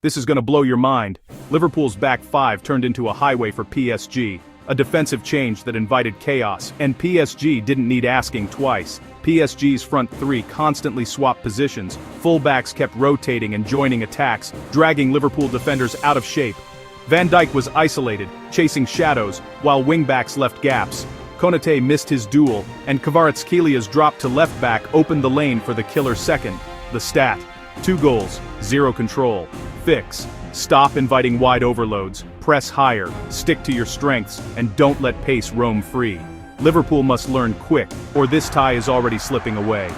This is gonna blow your mind. Liverpool's back five turned into a highway for PSG, a defensive change that invited chaos, and PSG didn't need asking twice. PSG's front three constantly swapped positions, fullbacks kept rotating and joining attacks, dragging Liverpool defenders out of shape. Van Dijk was isolated, chasing shadows, while wingbacks left gaps. Konate missed his duel, and Kvaratskhelia drop to left back opened the lane for the killer second. The stat: 2 goals, 0 control. Fix: stop inviting wide overloads, press higher, stick to your strengths, and don't let pace roam free. Liverpool must learn quick, or this tie is already slipping away.